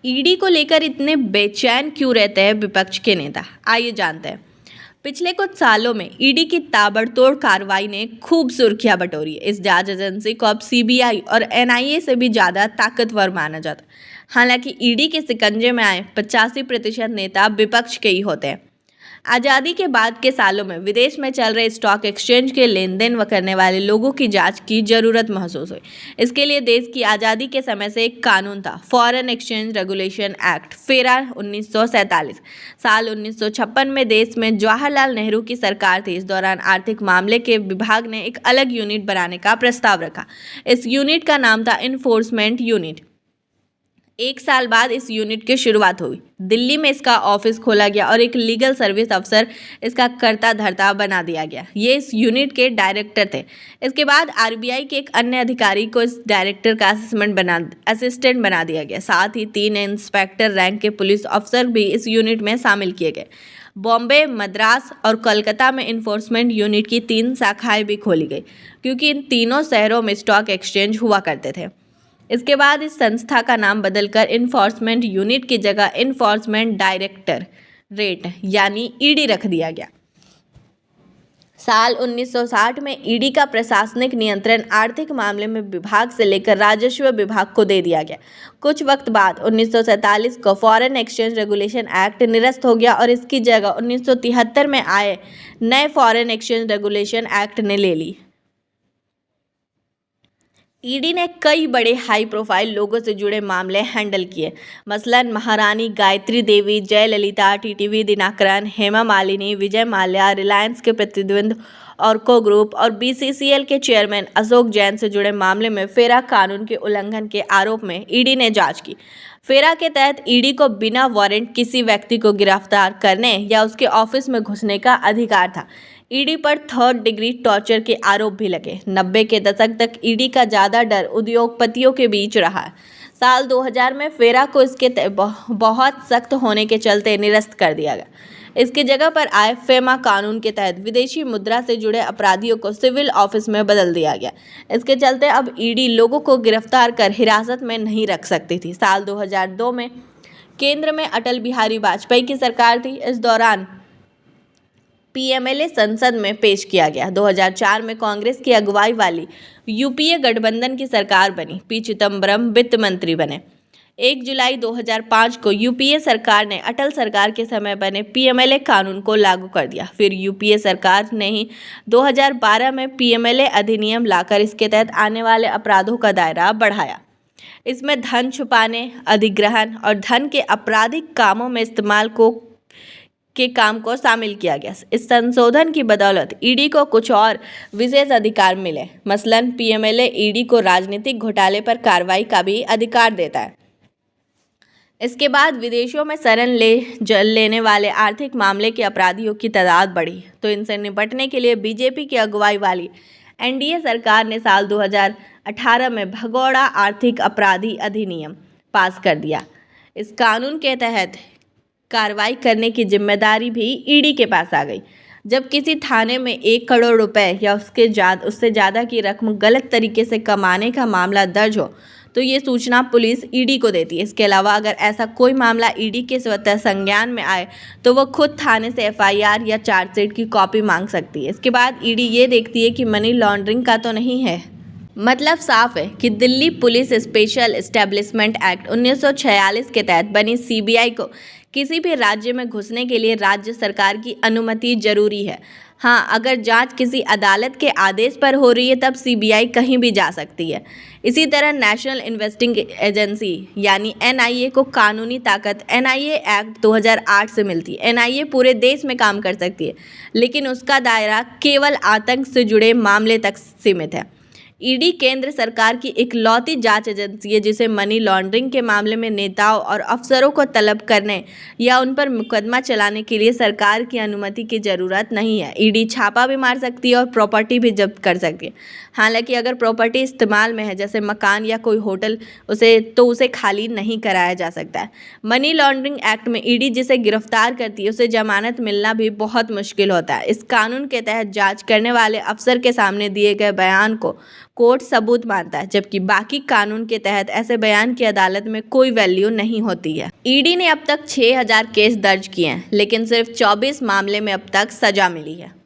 ED को लेकर इतने बेचैन क्यों रहते हैं विपक्ष के नेता? आइए जानते हैं। पिछले कुछ सालों में ईडी की ताबड़तोड़ कार्रवाई ने खूब सुर्खियां बटोरी है। इस जांच एजेंसी को अब सीबीआई और एनआईए से भी ज्यादा ताकतवर माना जाता है। हालांकि ईडी के शिकंजे में आए 85% नेता विपक्ष के ही होते हैं। आज़ादी के बाद के सालों में विदेश में चल रहे स्टॉक एक्सचेंज के लेन देन करने वाले लोगों की जांच की जरूरत महसूस हुई। इसके लिए देश की आज़ादी के समय से एक कानून था, फॉरेन एक्सचेंज रेगुलेशन एक्ट फेरा 1947। साल 1956 में देश में जवाहरलाल नेहरू की सरकार थी। इस दौरान आर्थिक मामले के विभाग ने एक अलग यूनिट बनाने का प्रस्ताव रखा। इस यूनिट का नाम था इन्फोर्समेंट यूनिट। एक साल बाद इस यूनिट की शुरुआत हुई। दिल्ली में इसका ऑफिस खोला गया और एक लीगल सर्विस अफसर इसका कर्ता धर्ता बना दिया गया। ये इस यूनिट के डायरेक्टर थे। इसके बाद आरबीआई के एक अन्य अधिकारी को इस डायरेक्टर का असिस्टेंट बना दिया गया। साथ ही 3 इंस्पेक्टर रैंक के पुलिस अफसर भी इस यूनिट में शामिल किए गए। बॉम्बे, मद्रास और कोलकाता में इन्फोर्समेंट यूनिट की 3 शाखाएं भी खोली गई, क्योंकि इन तीनों शहरों में स्टॉक एक्सचेंज हुआ करते थे। इसके बाद इस संस्था का नाम बदलकर इन्फोर्समेंट यूनिट की जगह इन्फोर्समेंट डायरेक्टरेट यानी ईडी रख दिया गया। साल 1960 में ईडी का प्रशासनिक नियंत्रण आर्थिक मामले में विभाग से लेकर राजस्व विभाग को दे दिया गया। कुछ वक्त बाद 1947 को फॉरेन एक्सचेंज रेगुलेशन एक्ट निरस्त हो गया और इसकी जगह 1973 में आए नए फॉरेन एक्सचेंज रेगुलेशन एक्ट ने ले ली। ईडी ने कई बड़े हाई प्रोफाइल लोगों से जुड़े मामले हैंडल किए। मसलन महारानी गायत्री देवी, जयललिता, टीटीवी दिनकरन, हेमा मालिनी, विजय माल्या, रिलायंस के प्रतिद्वंद ऑर्को ग्रुप और बीसीसीएल के चेयरमैन अशोक जैन से जुड़े मामले में फेरा कानून के उल्लंघन के आरोप में ईडी ने जांच की। फेरा के तहत ईडी को बिना वारंट किसी व्यक्ति को गिरफ्तार करने या उसके ऑफिस में घुसने का अधिकार था। ईडी पर 3rd डिग्री टॉर्चर के आरोप भी लगे। 90 के दशक तक ईडी का ज्यादा डर उद्योगपतियों के बीच रहा। साल 2000 में फेरा को इसके बहुत सख्त होने के चलते निरस्त कर दिया गया। इसकी जगह पर आए फेमा कानून के तहत विदेशी मुद्रा से जुड़े अपराधियों को सिविल ऑफिस में बदल दिया गया। इसके चलते अब ईडी लोगों को गिरफ्तार कर हिरासत में नहीं रख सकती थी। साल 2002 में केंद्र में अटल बिहारी वाजपेयी की सरकार थी। इस दौरान पीएमएलए संसद में पेश किया गया। 2004 में कांग्रेस की अगुवाई वाली यूपीए गठबंधन की सरकार बनी। पी चिदम्बरम वित्त मंत्री बने। 1 जुलाई 2005 को यूपीए सरकार ने अटल सरकार के समय बने पीएमएलए कानून को लागू कर दिया। फिर यूपीए सरकार ने ही 2012 में पीएमएलए अधिनियम लाकर इसके तहत आने वाले अपराधों का दायरा बढ़ाया। इसमें धन छुपाने, अधिग्रहण और धन के आपराधिक कामों में इस्तेमाल के काम को शामिल किया गया। इस संशोधन की बदौलत ईडी को कुछ और विशेष अधिकार मिले। मसलन पीएमएलए ईडी को राजनीतिक घोटाले पर कार्रवाई का भी अधिकार देता है। इसके बाद विदेशों में शरण लेने वाले आर्थिक मामले के अपराधियों की तादाद बढ़ी, तो इनसे निपटने के लिए बीजेपी की अगुवाई वाली एनडीए सरकार ने साल 2018 में भगोड़ा आर्थिक अपराधी अधिनियम पास कर दिया। इस कानून के तहत कार्रवाई करने की जिम्मेदारी भी ईडी के पास आ गई। जब किसी थाने में 1 करोड़ रुपए या उससे ज़्यादा की रकम गलत तरीके से कमाने का मामला दर्ज हो तो ये सूचना पुलिस ईडी को देती है। इसके अलावा अगर ऐसा कोई मामला ईडी के स्वतः संज्ञान में आए तो वह खुद थाने से एफआईआर या चार्जशीट की कॉपी मांग सकती है। इसके बाद ईडी ये देखती है कि मनी लॉन्ड्रिंग का तो नहीं है। मतलब साफ है कि Delhi police special establishment act 1946 के तहत बनी सीबीआई को किसी भी राज्य में घुसने के लिए राज्य सरकार की अनुमति जरूरी है। हाँ, अगर जांच किसी अदालत के आदेश पर हो रही है तब सीबीआई कहीं भी जा सकती है। इसी तरह नेशनल इन्वेस्टिगेटिंग एजेंसी यानी एनआईए को कानूनी ताकत एनआईए एक्ट 2008 से मिलती है। एनआईए पूरे देश में काम कर सकती है, लेकिन उसका दायरा केवल आतंक से जुड़े मामले तक सीमित है। ईडी केंद्र सरकार की इकलौती जांच एजेंसी है जिसे मनी लॉन्ड्रिंग के मामले में नेताओं और अफसरों को तलब करने या उन पर मुकदमा चलाने के लिए सरकार की अनुमति की जरूरत नहीं है। ईडी छापा भी मार सकती है और प्रॉपर्टी भी जब्त कर सकती है। हालांकि अगर प्रॉपर्टी इस्तेमाल में है, जैसे मकान या कोई होटल, उसे खाली नहीं कराया जा सकता है। मनी लॉन्ड्रिंग एक्ट में ईडी जिसे गिरफ्तार करती है उसे जमानत मिलना भी बहुत मुश्किल होता है। इस कानून के तहत जांच करने वाले अफसर के सामने दिए गए बयान को कोर्ट सबूत मानता है, जबकि बाकी कानून के तहत ऐसे बयान की अदालत में कोई वैल्यू नहीं होती है। ईडी ने अब तक 6000 केस दर्ज किए हैं, लेकिन सिर्फ 24 मामले में अब तक सजा मिली है।